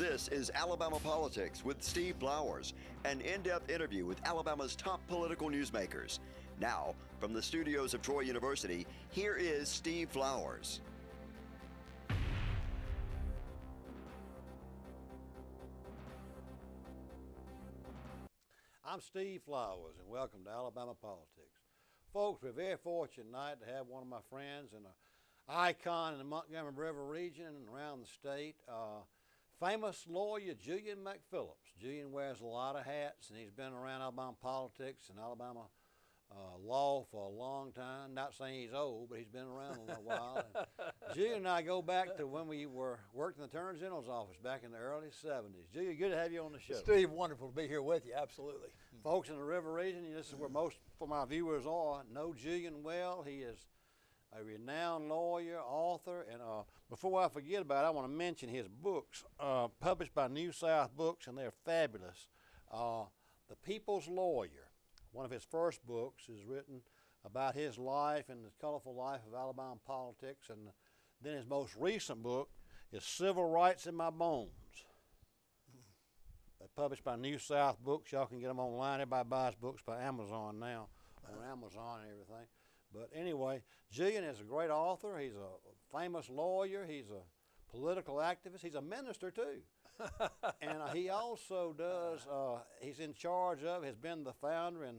This is Alabama Politics with Steve Flowers, an in-depth interview with Alabama's top political newsmakers. Now, from the studios of Troy University, here is Steve Flowers. I'm Steve Flowers, and welcome to Alabama Politics. Folks, we're very fortunate tonight to have one of my friends and an icon in the Montgomery River region and around the state, famous lawyer Julian McPhillips. Julian wears a lot of hats, and he's been around Alabama politics and Alabama law for a long time. Not saying he's old, but he's been around a little while. And Julian and I go back to when we worked in the Attorney General's office back in the early 70s. Julian, good to have you on the show. Steve, wonderful to be here with you, absolutely. Folks in the River region, this is where most of my viewers are, know Julian well. He is a renowned lawyer, author, and before I forget about it, I want to mention his books, published by New South Books, and they're fabulous. The People's Lawyer, one of his first books, is written about his life and the colorful life of Alabama politics, and then his most recent book is Civil Rights in My Bones. Published by New South Books. Y'all can get them online. Everybody buys books by Amazon now, on Amazon and everything. But anyway, Julian is a great author. He's a famous lawyer. He's a political activist. He's a minister too. And he also does, he's in charge of, has been the founder and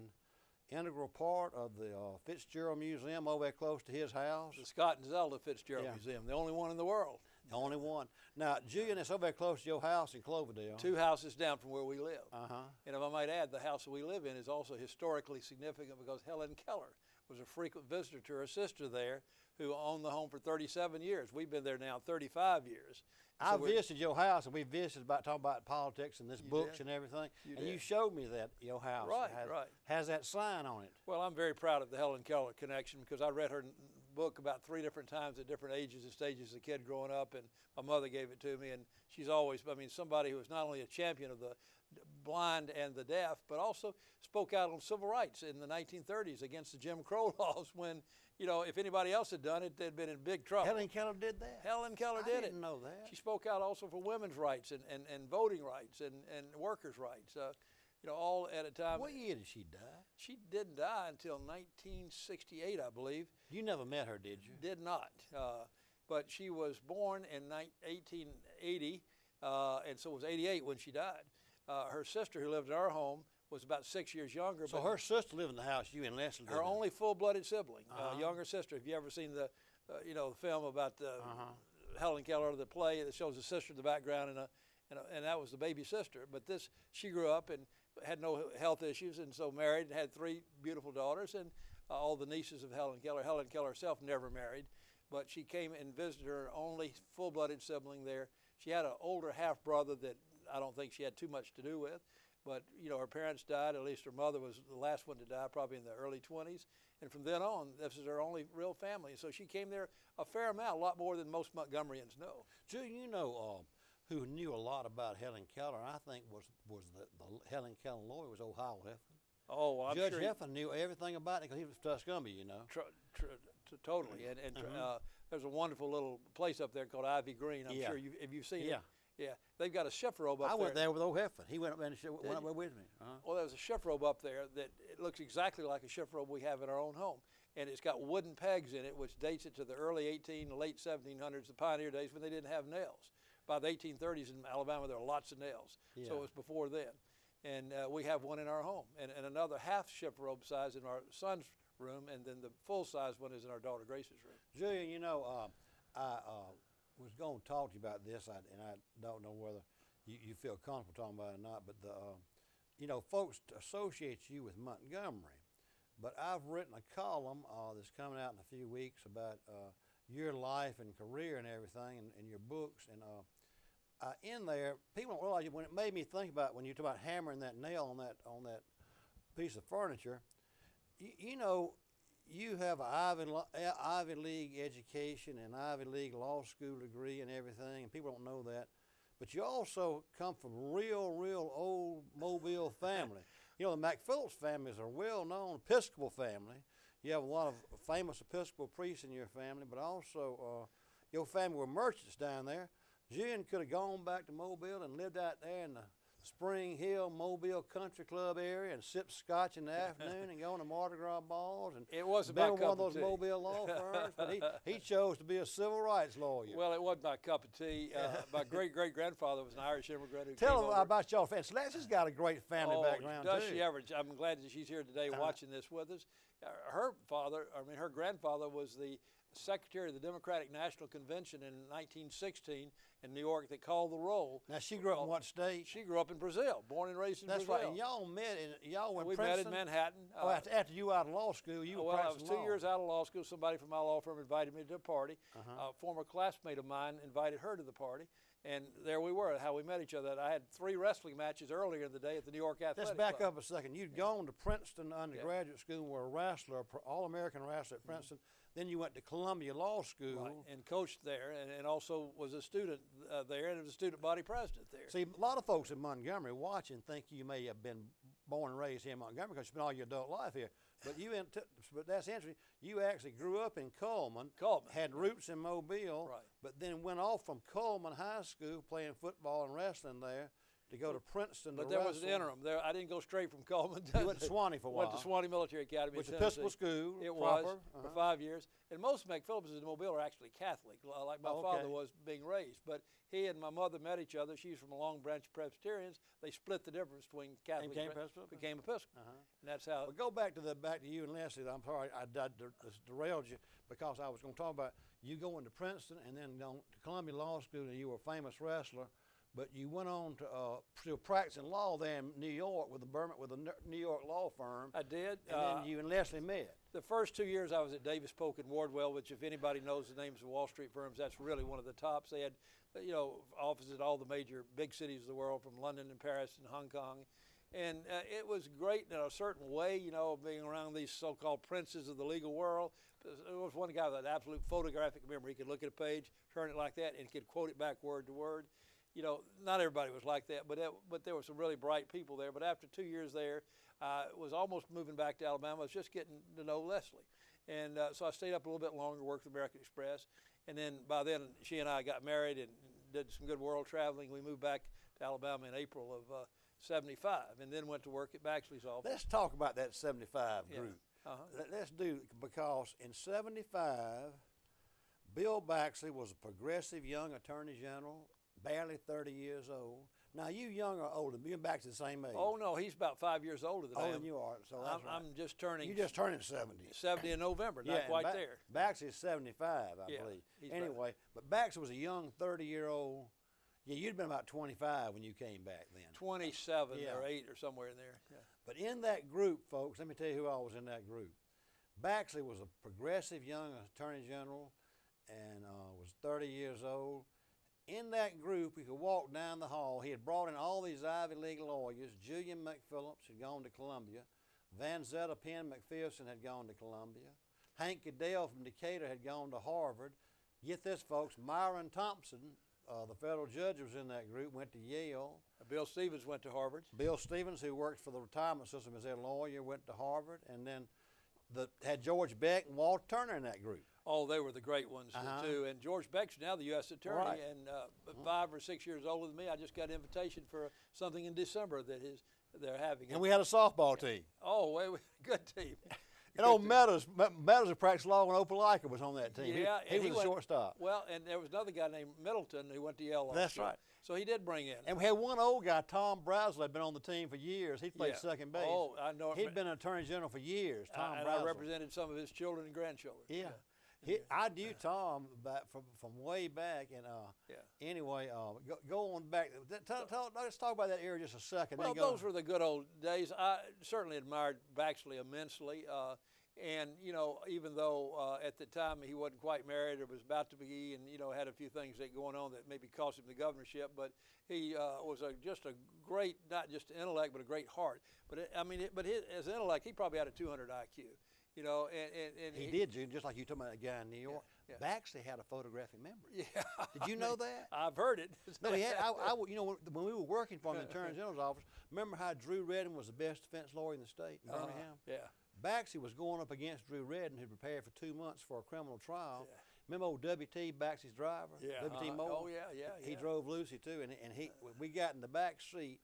integral part of the Fitzgerald Museum over there close to his house. The Scott and Zelda Fitzgerald Museum, the only one in the world. The only one. Now, Julian, it's over there close to your house in Cloverdale. 2 houses down from where we live. Uh-huh. And if I might add, the house that we live in is also historically significant because Helen Keller was a frequent visitor to her sister there, who owned the home for 37 years. We've been there now 35 years. I visited your house, and we visited talking about politics and this books and everything. You showed me that, your house. Right. Has that sign on it. Well, I'm very proud of the Helen Keller connection because I read her book about 3 different times at different ages and stages as a kid growing up, and my mother gave it to me, and she's always, somebody who was not only a champion of the blind and the deaf, but also spoke out on civil rights in the 1930s against the Jim Crow laws when, if anybody else had done it, they'd been in big trouble. Helen Keller did that? Helen Keller did it. I didn't know that. She spoke out also for women's rights and voting rights and workers' rights, all at a time. What year did she die? She didn't die until 1968, I believe. You never met her, did you? Did not. But she was born in 1880, and so it was 88 when she died. Her sister, who lived in our home, was about 6 years younger. So her sister lived in the house you and Leslie lived in? Her only full-blooded sibling, younger sister. Have you ever seen the film about Helen Keller, the play that shows the sister in the background, and that was the baby sister. But she grew up and had no health issues, and so married and had 3 beautiful daughters, and all the nieces of Helen Keller. Helen Keller herself never married, but she came and visited her only full-blooded sibling there. She had an older half-brother that I don't think she had too much to do with, but her parents died. At least her mother was the last one to die, probably in the early 20s, and from then on, this is her only real family. So she came there a fair amount, a lot more than most Montgomeryans know. Julian, who knew a lot about Helen Keller, and I think was the Helen Keller lawyer, was Ohio Heffin. Oh, well, I'm Judge sure Heffin knew everything about it because he was Tuscumbia, Totally, and there's a wonderful little place up there called Ivy Green. I'm sure you've seen it. Yeah, they've got a shift robe up there. I went there with old Heffin. He went up and went up there with me. Well, there's a shift robe up there that it looks exactly like a shift robe we have in our own home. And it's got wooden pegs in it, which dates it to the early late 1700s, the pioneer days when they didn't have nails. By the 1830s in Alabama, there were lots of nails. Yeah. So it was before then. And we have one in our home. And another half shift robe size in our son's room, and then the full-size one is in our daughter Grace's room. Julian, I was going to talk to you about this, and I don't know whether you feel comfortable talking about it or not, but folks associate you with Montgomery, but I've written a column that's coming out in a few weeks about your life and career and everything, and your books, and in there, people don't realize when it made me think about when you talk about hammering that nail on that piece of furniture. You have an Ivy League education and Ivy League law school degree and everything, and people don't know that. But you also come from a real old Mobile family. The McPhillips family is a well-known Episcopal family. You have a lot of famous Episcopal priests in your family, but also your family were merchants down there. Julian could have gone back to Mobile and lived out there in the Spring Hill Mobile Country Club area and sipped scotch in the afternoon and go to Mardi Gras balls. And it wasn't been my with cup one of of those tea. Mobile law firms, but he chose to be a civil rights lawyer. Well, it wasn't my cup of tea. My great-great-grandfather was an Irish immigrant who Tell came them over. about y'all family. Celeste's got a great family background, does too. she ever? I'm glad that she's here today watching this with us. Her grandfather was the secretary of the Democratic National Convention in 1916 in New York that called the roll. Now, she grew up in what state? She grew up in Brazil, born and raised in Brazil. That's right. And y'all met y'all went we Princeton? met in Manhattan. After you were out of law school, you were well, I was practicing 2 law. years out of law school. Somebody from my law firm invited me to a party. A former classmate of mine invited her to the party. And there we were, how we met each other. I had 3 wrestling matches earlier in the day at the New York Athletic Let's back Club. up a second. You'd gone to Princeton undergraduate school and were a wrestler, all-American wrestler at Princeton. Then you went to Columbia Law School. Right, and coached there, and also was a student there, and was a student body president there. See, a lot of folks in Montgomery watching think you may have been born and raised here in Montgomery because you spent all your adult life here. But but that's interesting. You actually grew up in Coleman. Had roots in Mobile. Right. But then went off from Coleman High School playing football and wrestling there to go to Princeton But to there wrestle. was an interim. There, I didn't go straight from Coleman. You went to Swanee for a while. Went to Swanee Military Academy Which in is Tennessee. Episcopal school. It proper. was for 5 years. And most McPhillips in Mobile are actually Catholic, like my father was being raised. But he and my mother met each other. She's from a long branch of Presbyterians. They split the difference between Catholic and became Episcopal. And that's how. But go back to you and Leslie. I'm sorry I derailed you because I was going to talk about you going to Princeton and then going to Columbia Law School, and you were a famous wrestler. But you went on to still practicing law there in New York with a New York law firm. I did. And then you and Leslie met. The first 2 years I was at Davis Polk and Wardwell, which if anybody knows the names of Wall Street firms, that's really one of the tops. They had, offices in all the major big cities of the world, from London and Paris and Hong Kong. And it was great in a certain way, being around these so-called princes of the legal world. There was one guy with an absolute photographic memory. He could look at a page, turn it like that, and could quote it back word to word. Not everybody was like that, but there were some really bright people there. But after 2 years there, I was almost moving back to Alabama. I was just getting to know Leslie. And so I stayed up a little bit longer, worked with American Express. And then by then, she and I got married and did some good world traveling. We moved back to Alabama in April of 75, and then went to work at Baxley's office. Let's talk about that 75 group. Let's do, because in 75, Bill Baxley was a progressive young attorney general, barely 30 years old. Now, you young or older? You and Baxley the same age? Oh, no, he's about 5 years older than I am. Older than you are, so that's right. I'm just turning. You're just turning 70. 70 in November, not quite there. Baxley's 75, I believe. Anyway, but Baxley was a young 30-year-old. Yeah, you'd been about 25 when you came back then. 27 or 8 or somewhere in there. Yeah. But in that group, folks, let me tell you who all was in that group. Baxley was a progressive young attorney general and was 30 years old. In that group, you could walk down the hall. He had brought in all these Ivy League lawyers. Julian McPhillips had gone to Columbia. Van Zetta Penn McPherson had gone to Columbia. Hank Goodell from Decatur had gone to Harvard. Get this, folks, Myron Thompson, the federal judge, was in that group, went to Yale. Bill Stevens went to Harvard. Bill Stevens, who works for the retirement system as their lawyer, went to Harvard. And then had George Beck and Walt Turner in that group. Oh, they were the great ones, too. And George Beck's now the U.S. Attorney, and 5 or 6 years older than me. I just got an invitation for something in December that they're having. And we had a softball team. Oh, good team. And old Meadows who practiced law in Opelika was on that team. Yeah, he was a shortstop. Well, and there was another guy named Middleton who went to Yale. That's right. So he did bring in. And we had one old guy, Tom Brazel, had been on the team for years. He played second base. Oh, I know. He'd been an attorney general for years, Tom and Brazel. I represented some of his children and grandchildren. Yeah. I knew Tom back from way back, and anyway, go on back. Let's talk about that era just a second. Well, those were the good old days. I certainly admired Baxley immensely, and even though at the time he wasn't quite married or was about to be, and had a few things that going on that maybe cost him the governorship, but he was just a great, not just intellect, but a great heart. But as an intellect, he probably had a 200 IQ. And he did, just like you talking about that guy in New York. Baxley had a photographic memory. Yeah. Did you know that? I've heard it. No, he had. When we were working for him in the Attorney General's office, remember how Drew Redding was the best defense lawyer in the state in Birmingham? Yeah. Baxley was going up against Drew Redding, who prepared for 2 months for a criminal trial. Yeah. Remember old W.T. Baxter's driver? Yeah. W.T. Moore? Oh yeah. He drove Lucy too, and we got in the back seat,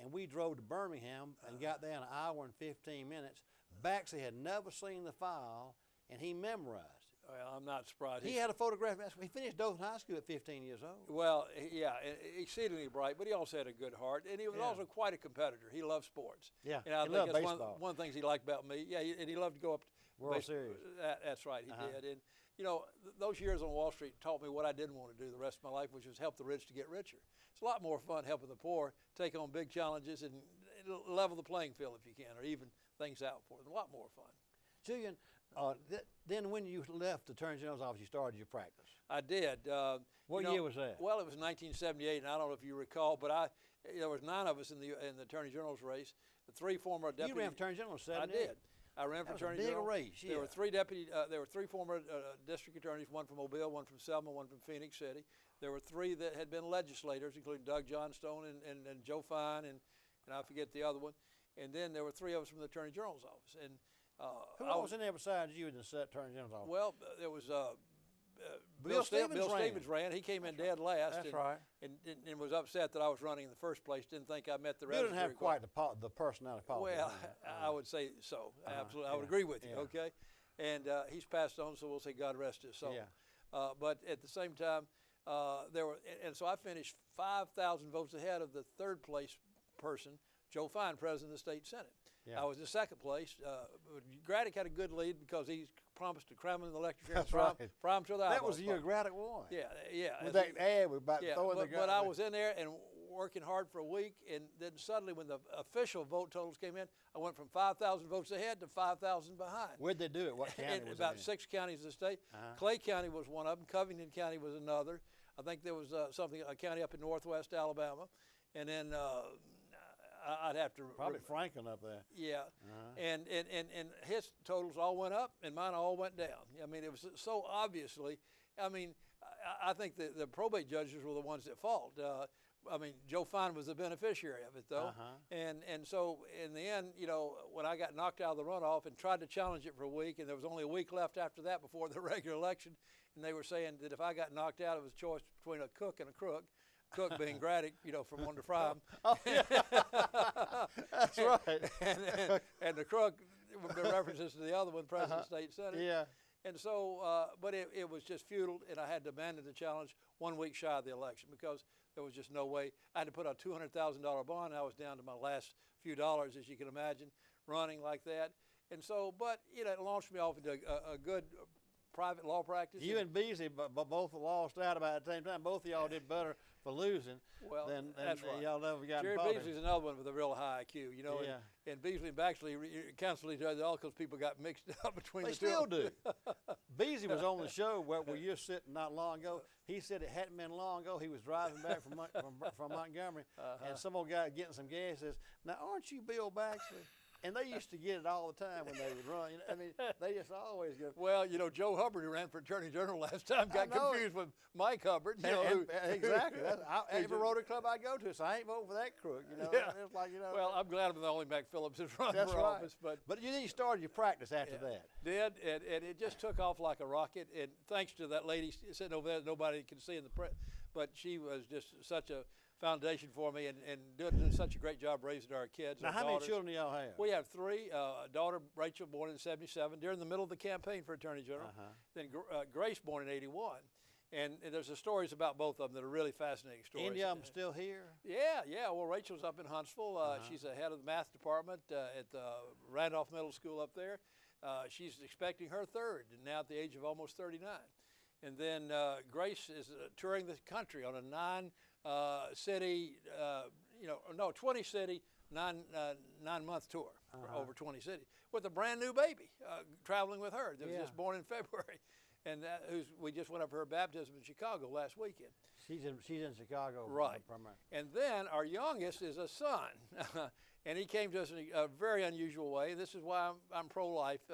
and we drove to Birmingham and got there in an hour and 15 minutes. Baxter had never seen the file, and he memorized it. Well, I'm not surprised. He had a photograph. He finished Dothan High School at 15 years old. Well, yeah, exceedingly bright, but he also had a good heart, and he was also quite a competitor. He loved sports. Yeah, and I he think loved that's baseball. one of the things he liked about me. Yeah, and he loved to go up to World Series. That's right, he did. And you know, those years on Wall Street taught me what I didn't want to do the rest of my life, which was help the rich to get richer. It's a lot more fun helping the poor take on big challenges and level the playing field if you can, or even things out for them. A lot more fun. Julian, then when you left the Attorney General's office, you started your practice. I did. What year was that? Well, it was 1978, and I don't know if you recall, but there was 9 of us in the Attorney General's race. The 3 former deputies. You ran for Attorney General in 78? I did. I ran for Attorney General. Big race. Yeah. There were 3 former district attorneys, one from Mobile, one from Selma, one from Phoenix City. There were 3 that had been legislators, including Doug Johnstone and Joe Fine, and I forget the other one. And then there were 3 of us from the Attorney General's office. And who was in there besides you in the Attorney General's office? well, there was Bill Stevens ran. He came in dead last. That's right. And was upset that I was running in the first place. Didn't think I met the Bill rest. didn't have quite the personality politics. Well, I would say so. Absolutely, I would agree with you. Yeah. Okay, and he's passed on, so we'll say God rest his soul. Yeah. But at the same time, so I finished 5,000 votes ahead of the 3rd place person, Joe Fine, President of the State Senate. Yeah. I was in 2nd place. Graddick had a good lead because he promised to cram him in the electric chair. That's right. Fry him till the That eyeballs was the year pop. Graddick won. Yeah. With that ad about throwing the gun. But I was in there and working hard for a week, and then suddenly when the official vote totals came in, I went from 5,000 votes ahead to 5,000 behind. Where'd they do it? What county was it about in? 6 counties of the state. Clay County was one of them. Covington County was another. I think there was a county up in northwest Alabama. And then I'd have to probably Franklin up there. Yeah, and his totals all went up, and mine all went down. I mean, it was so obviously. I mean, I think the probate judges were the ones at fault. I mean, Joe Fine was the beneficiary of it, though, and so in the end, you know, when I got knocked out of the runoff and tried to challenge it for a week, and there was only a week left after that before the regular election, and they were saying that if I got knocked out, it was a choice between a cook and a crook. Cook being Graddick, you know, from one to fry him. Oh, yeah. That's right. and the crook, the references to the other one, President of the State Senate. Yeah. And so, but it was just futile, and I had to abandon the challenge 1 week shy of the election because there was just no way. I had to put a $200,000 bond. I was down to my last few dollars, as you can imagine, running like that. And so, but, you know, it launched me off into a good private law practice. You and Beasley both lost out about the same time. Both of y'all did better for losing than that's right. y'all ever got Jerry in politics. Beasley's another one with a real high IQ, you know. And Beasley and Baxley canceled each other all because people got mixed up between the two. They still do. Beasley was on the show where you're sitting not long ago. He said it hadn't been long ago. He was driving back from Montgomery, and some old guy getting some gas says, "Now, aren't you Bill Baxley?" And they used to get it all the time when they would run. You know, I mean, they just always get. Well, you know, Joe Hubbard, who ran for Attorney General last time, got confused with Mike Hubbard. You know, exactly. Every Rotary Club I go to, so I ain't voting for that crook. You know, it's like, you know. Well, I'm glad I'm the only McPhillips that's run for office. But you started your practice after that. Did, and it just took off like a rocket. And thanks to that lady sitting over there, nobody can see in the press, but she was just such a foundation for me and doing such a great job raising our kids. Now, how many children do y'all have? We have 3. A daughter, Rachel, born in '77, during the middle of the campaign for Attorney General. Then Grace, born in '81. And there's stories about both of them that are really fascinating stories. Any of them still here? Yeah. Well, Rachel's up in Huntsville. She's the head of the math department at Randolph Middle School up there. She's expecting her 3rd, and now at the age of almost 39. And then Grace is touring the country on a 20-city, 9-month tour over 20 cities with a brand new baby traveling with her that was just born in February. And we just went up for her baptism in Chicago last weekend. She's in Chicago. Right. And then our youngest is a son. And he came to us in a very unusual way. This is why I'm pro-life,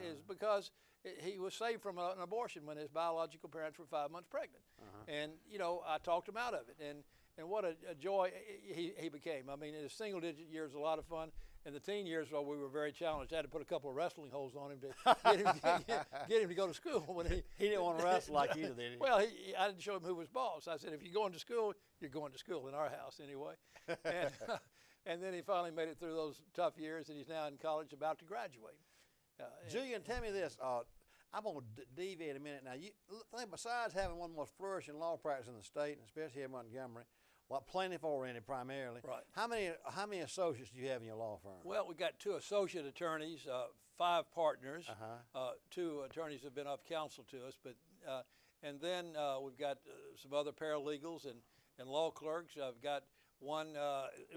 is because he was saved from an abortion when his biological parents were 5 months pregnant. And, you know, I talked him out of it. And And what a joy he became. I mean, in his single-digit years, a lot of fun. In the teen years, well, we were very challenged. I had to put a couple of wrestling holds on him to get him to go to school. When he didn't want to wrestle like you did. Well, I didn't show him who was boss. I said, if you're going to school, you're going to school in our house anyway. And then he finally made it through those tough years, and he's now in college about to graduate. Julian, tell me this. I'm going to deviate a minute now. You think besides having one of the most flourishing law practices in the state, and especially here in Montgomery, well, plaintiff-oriented primarily. Right. How many associates do you have in your law firm? Well, we got 2 associate attorneys, 5 partners. 2 attorneys have been of counsel to us, but and then we've got some other paralegals and law clerks. I've got one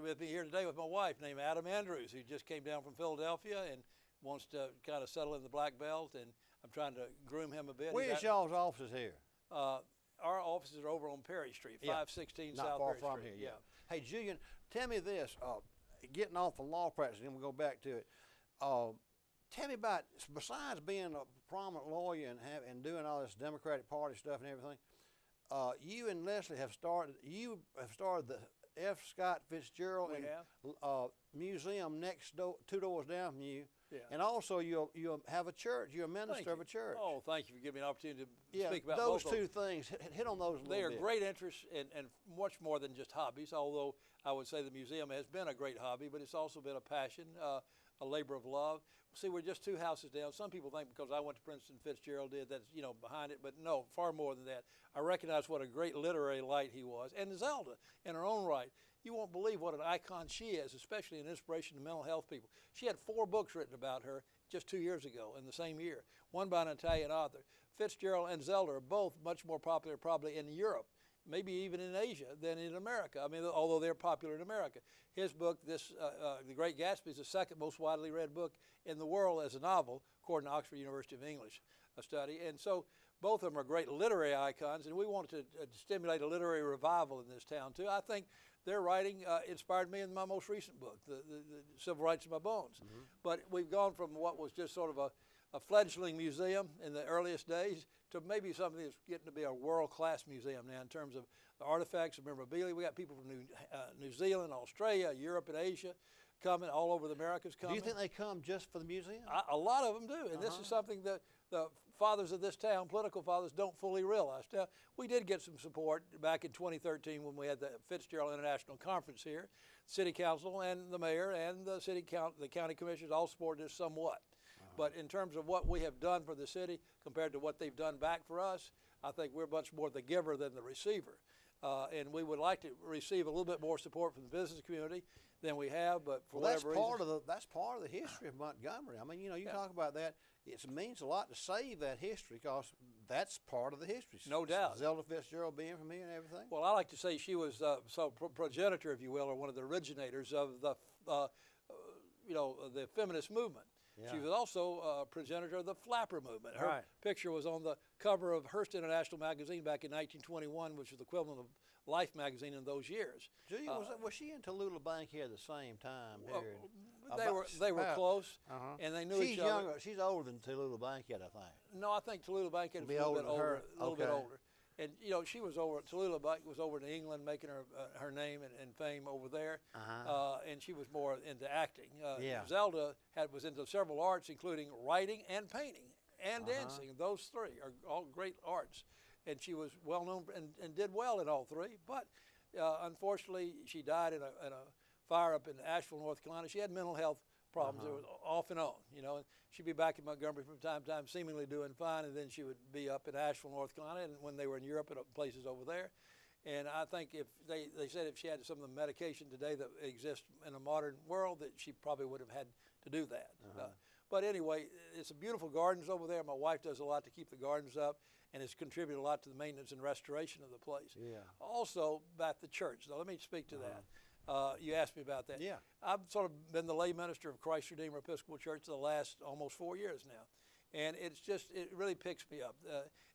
with me here today with my wife named Adam Andrews, who just came down from Philadelphia and wants to kind of settle in the black belt, and I'm trying to groom him a bit. Where's y'all's offices here? Our offices are over on Perry Street, 516 South Perry Street. Not far from here, yeah. Hey, Julian, tell me this, getting off the law practice, and we'll go back to it. Tell me about, besides being a prominent lawyer and doing all this Democratic Party stuff and everything, you and Leslie have started the F. Scott Fitzgerald museum next door, 2 doors down from you. Yeah. And also you'll have a church. You're a minister of a church. Oh, thank you for giving me an opportunity to speak about those both two things. Hit on those a little bit. They are great interests and much more than just hobbies, although I would say the museum has been a great hobby, but it's also been a passion, a labor of love. See, we're just 2 houses down. Some people think because I went to Princeton, Fitzgerald did, that's, behind it, but no, far more than that. I recognize what a great literary light he was. And Zelda, in her own right, you won't believe what an icon she is, especially an inspiration to mental health people. She had 4 books written about her just 2 years ago in the same year, one by an Italian author. Fitzgerald and Zelda are both much more popular probably in Europe, maybe even in Asia, than in America. I mean, although they're popular in America. His book, The Great Gatsby, is the 2nd most widely read book in the world as a novel, according to Oxford University of English study. And so both of them are great literary icons, and we wanted to stimulate a literary revival in this town, too. I think their writing inspired me in my most recent book, the Civil Rights in My Bones. But we've gone from what was just sort of a fledgling museum in the earliest days to maybe something that's getting to be a world-class museum now in terms of the artifacts and memorabilia. We got people from New Zealand, Australia, Europe, and Asia coming, all over the Americas coming. Do you think they come just for the museum? A lot of them do, and this is something that the fathers of this town, political fathers, don't fully realize. Now, we did get some support back in 2013 when we had the Fitzgerald International Conference here. City Council and the mayor and the county commissioners all supported us somewhat. But in terms of what we have done for the city compared to what they've done back for us, I think we're much more the giver than the receiver. And we would like to receive a little bit more support from the business community than we have, but for whatever reason. That's part of the history of Montgomery. I mean, you talk about that. It means a lot to save that history because that's part of the history. No doubt. Zelda Fitzgerald being from here and everything. Well, I like to say she was progenitor, if you will, or one of the originators of the, the feminist movement. Yeah. She was also a progenitor of the flapper movement. Her picture was on the cover of Hearst International Magazine back in 1921, which was the equivalent of Life magazine in those years. Julian, was she in Tallulah Bankhead at the same time period? They were close, and they knew each other. She's older than Tallulah Bankhead, I think. No, I think Tallulah Bankhead was a little bit older. And she was Tallulah was over in England making her name and fame over there, and she was more into acting. Zelda was into several arts, including writing and painting and dancing. Those 3 are all great arts. And she was well known and did well in all 3. But unfortunately, she died in a fire up in Asheville, North Carolina. She had mental health problems. It was off and on, And she'd be back in Montgomery from time to time, seemingly doing fine, and then she would be up in Asheville, North Carolina, and when they were in Europe and places over there. And I think if they said if she had some of the medication today that exists in a modern world, that she probably would have had to do that. But anyway, it's a beautiful gardens over there. My wife does a lot to keep the gardens up, and has contributed a lot to the maintenance and restoration of the place. Also, about the church. Now, let me speak to that. You asked me about that. I've sort of been the lay minister of Christ Redeemer Episcopal Church the last almost 4 years now. And it's just, it really picks me up.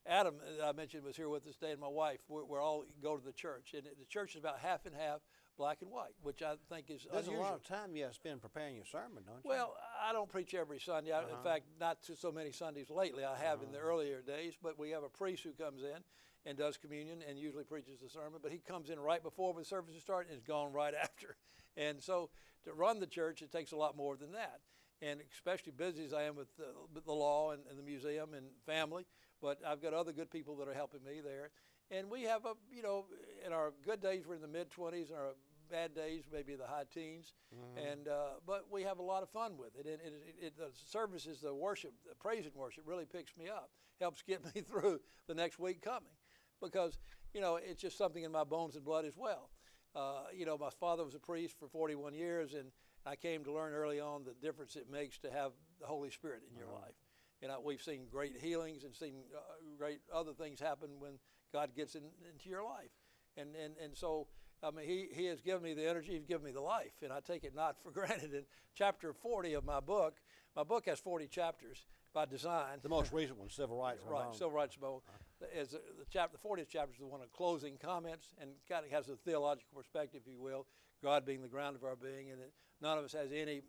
Adam, I mentioned, was here with us today, and my wife. We're all go to the church, and the church is about half and half, black and white, which I think is There's unusual. a lot of time you have to spend preparing your sermon, don't you? Well, I don't preach every Sunday. In fact, not so many Sundays lately. I have in the earlier days, but we have a priest who comes in and does communion and usually preaches the sermon, but he comes in right before the service is starting and is gone right after. And so to run the church, it takes a lot more than that. And especially busy as I am with the law and the museum and family, but I've got other good people that are helping me there. And we have in our good days, we're in the mid-20s, and our bad days, maybe the high teens. And but we have a lot of fun with it. And the services, the worship, the praise and worship really picks me up, helps get me through the next week coming. Because, it's just something in my bones and blood as well. My father was a priest for 41 years, and I came to learn early on the difference it makes to have the Holy Spirit in your life. And we've seen great healings and seen great other things happen when God gets into your life. And so, he has given me the energy, he's given me the life, and I take it not for granted. In chapter 40 of my book has 40 chapters by design. The most recent one, Civil Rights. Right, Civil Rights. The 40th chapter is the one of closing comments, and kind of has a theological perspective, if you will, God being the ground of our being, and that none of us has any,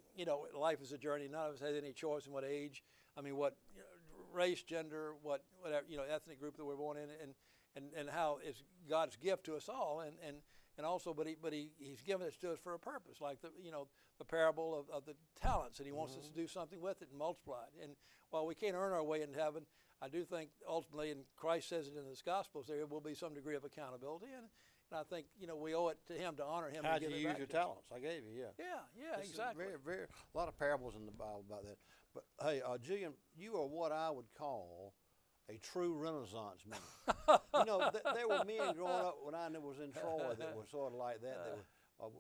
life is a journey. None of us has any choice in what age, what race, gender, whatever, ethnic group that we're born in, and how it's God's gift to us all, and also, but he's given it to us for a purpose, like the parable of the talents, and he wants us to do something with it and multiply it. And while we can't earn our way into heaven, I do think ultimately, and Christ says it in his Gospels, there will be some degree of accountability, and I think we owe it to him to honor him. How'd you use your talents? I gave you, yeah, exactly. A lot of parables in the Bible about that. But hey, Julian, you are what I would call a true Renaissance man. There were men growing up when I was in Troy that were sort of like that.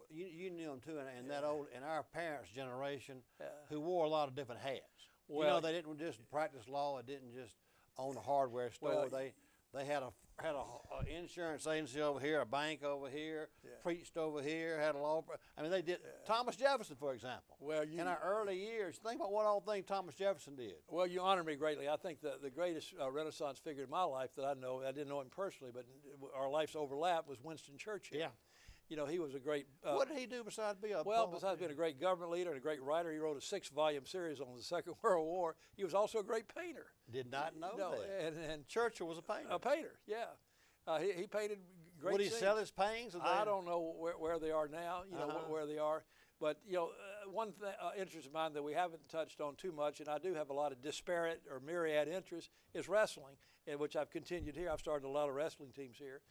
You knew them too, and that old, in our parents' generation, who wore a lot of different hats. Well, they didn't just practice law. They didn't just own a hardware store. Well, they had a insurance agency over here, a bank over here, preached over here, had a law. They did. Thomas Jefferson, for example. Well, in our early years, think about what all things Thomas Jefferson did. Well, you honor me greatly. I think the greatest Renaissance figure in my life that I know, I didn't know him personally, but our lives overlap, was Winston Churchill. Yeah. He was a great... what did he do besides being besides being a great government leader and a great writer, he wrote a 6-volume series on the Second World War. He was also a great painter. Did not know that. And Churchill was a painter. A painter, yeah. He painted great Would he scenes. sell his paintings? I don't know where they are now, where they are. But, one interest of mine that we haven't touched on too much, and I do have a lot of disparate or myriad interests, is wrestling, in which I've continued here. I've started a lot of wrestling teams here.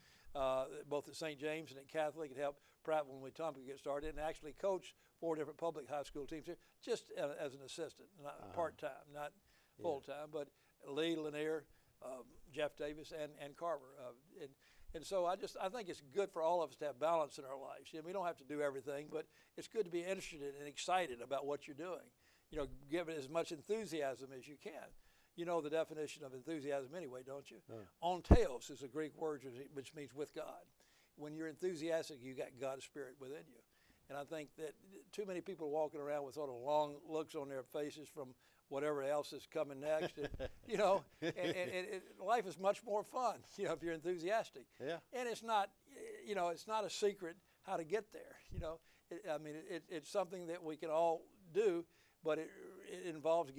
Both at St. James and at Catholic, and helped Prattville and Wetumpka get started, and actually coached 4 different public high school teams here, just as an assistant, not part-time, not full-time, but Lee, Lanier, Jeff Davis, and Carver. And so I think it's good for all of us to have balance in our lives. We don't have to do everything, but it's good to be interested and excited about what you're doing. Give it as much enthusiasm as you can. You know the definition of enthusiasm anyway, don't you? Onteos is a Greek word which means with God. When you're enthusiastic, you got God's Spirit within you. And I think that too many people are walking around with sort of long looks on their faces from whatever else is coming next. And, life is much more fun, if you're enthusiastic. Yeah. And it's not, it's not a secret how to get there. It's something that we can all do, but it involves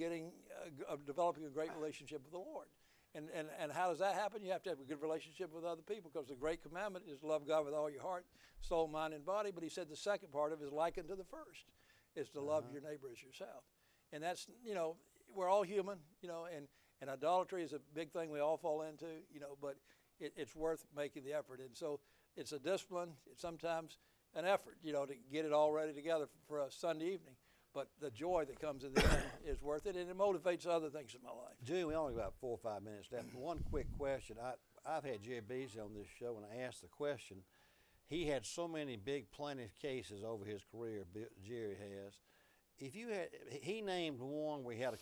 developing a great relationship with the Lord. And how does that happen? You have to have a good relationship with other people, because the great commandment is to love God with all your heart, soul, mind, and body. But he said the second part of it is likened to the first, is to love your neighbor as yourself. And that's, we're all human, and idolatry is a big thing we all fall into, but it's worth making the effort. And so it's a discipline. It's sometimes an effort, to get it all ready together for a Sunday evening. But the joy that comes in the end is worth it, and it motivates other things in my life. Julian, we only got about 4 or 5 minutes left. One quick question. I've had Jerry Beasley on this show, and I asked the question. He had so many big plaintiff cases over his career, Jerry has. He named one where he had a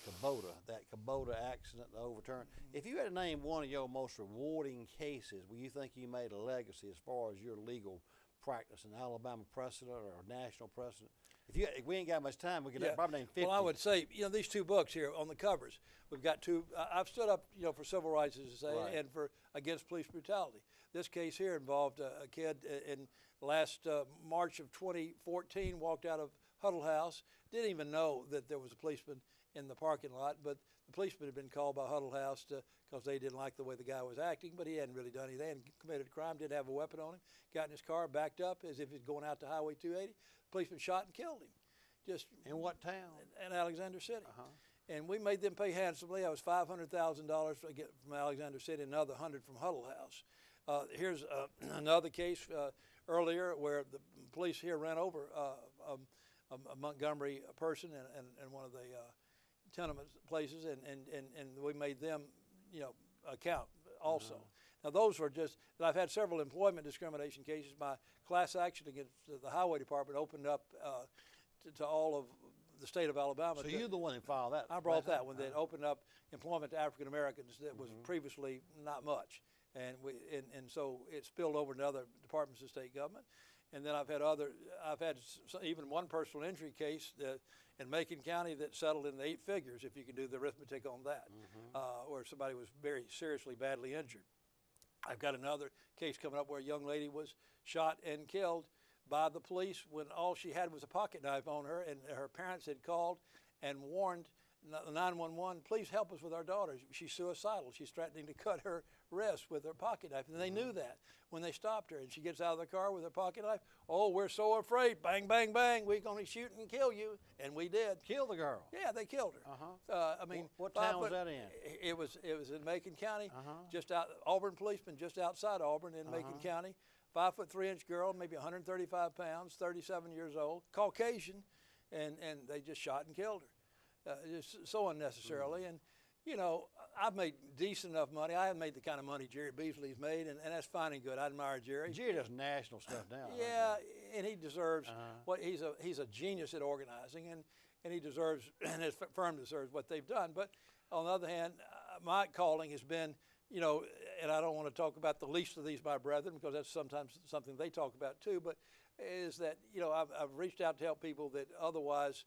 that Kubota accident, the overturn. If you had to name one of your most rewarding cases where you think you made a legacy as far as your legal practice, an Alabama precedent or a national precedent? If we ain't got much time, we could probably name 50. Well, I would say, these two books here on the covers, we've got two. I've stood up, for civil rights, as I say, Right. and for against police brutality. This case here involved a kid in last March of 2014, walked out of Huddle House, didn't even know that there was a policeman in the parking lot, but the policeman had been called by Huddle House because they didn't like the way the guy was acting, but he hadn't really done anything. He hadn't committed a crime, didn't have a weapon on him, got in his car, backed up as if he was going out to Highway 280. Policeman shot and killed him. Just In what town? in Alexander City. Uh-huh. And we made them pay handsomely. That was $500,000 from Alexander City, another 100 from Huddle House. Here's another case earlier where the police here ran over a Montgomery person and one of the tenement places, and we made them, account also. Now those were just, I've had several employment discrimination cases. My class action against the Highway Department opened up to all of the state of Alabama. So you're the one who filed that? I brought that one that opened up employment to African Americans that was previously not much, and so it spilled over to other departments of state government. And then I've had even one personal injury case in Macon County that settled in the 8 figures, if you can do the arithmetic on that, where somebody was very seriously, badly injured. I've got another case coming up where a young lady was shot and killed by the police when all she had was a pocket knife on her, and her parents had called and warned 911, please help us with our daughter. She's suicidal. She's threatening to cut her wrist with her pocket knife. And they knew that when they stopped her, and she gets out of the car with her pocket knife. Oh, we're so afraid. Bang, bang, bang. We're going to shoot and kill you. And we did. Kill the girl? Yeah, they killed her. Uh-huh. I mean, what town was that in? It was in Macon County, just out, Auburn policeman, just outside Auburn in Macon County. 5'3" girl, maybe 135 pounds, 37 years old, Caucasian, and they just shot and killed her. Just so unnecessarily. And, I've made decent enough money. I haven't made the kind of money Jerry Beasley's made, and that's fine and good. I admire Jerry. Jerry does national stuff now. Yeah, and he deserves what he's a genius at organizing, and he deserves, and his firm deserves what they've done. But on the other hand, my calling has been, and I don't want to talk about the least of these, my brethren, because that's sometimes something they talk about too, but is that, I've reached out to help people that otherwise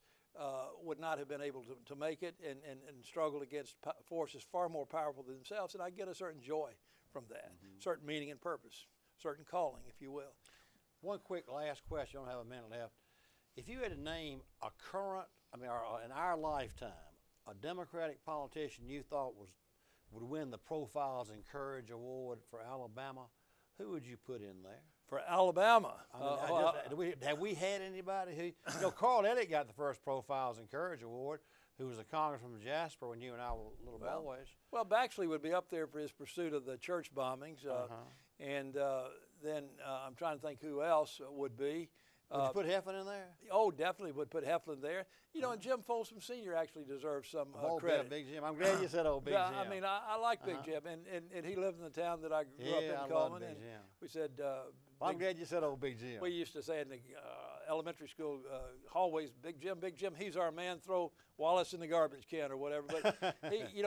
would not have been able to make it and struggle against forces far more powerful than themselves, and I get a certain joy from that, certain meaning and purpose, certain calling, if you will. One quick last question, I don't have a minute left. If you had to name a current, in our lifetime, a Democratic politician you thought would win the Profiles in Courage Award for Alabama, who would you put in there? For Alabama? Have we had anybody who, Carl Elliott got the first Profiles in Courage Award, who was a congressman from Jasper when you and I were little boys. Well, Baxley would be up there for his pursuit of the church bombings, and then I'm trying to think who else would be. Would you put Heflin in there? Oh, definitely would put Heflin there. And Jim Folsom Sr. actually deserves some credit. Big Jim. I'm glad you said old Big Jim. I mean, I like Big Jim, and he lived in the town that I grew up in, I Coleman. love Big and Jim. we said, I'm glad you said old Big Jim. we used to say in the elementary school hallways, Big Jim, he's our man. Throw Wallace in the garbage can or whatever. But he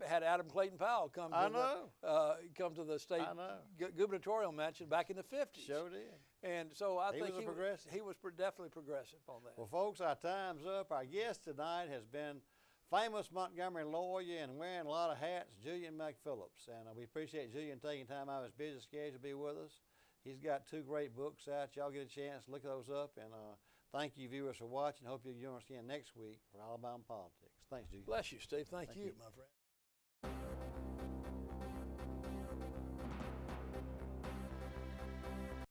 had Adam Clayton Powell come to the state gubernatorial mansion back in the 50s. Sure did. And so I think he was definitely progressive on that. Well, folks, our time's up. Our guest tonight has been famous Montgomery lawyer and wearing a lot of hats, Julian McPhillips. And we appreciate Julian taking time out of his busy schedule to be with us. He's got 2 great books out. Y'all get a chance to look those up. And thank you, viewers, for watching. Hope you'll join us again next week for Alabama Politics. Thanks, Julian. Bless you, Steve. Thank you, my friend.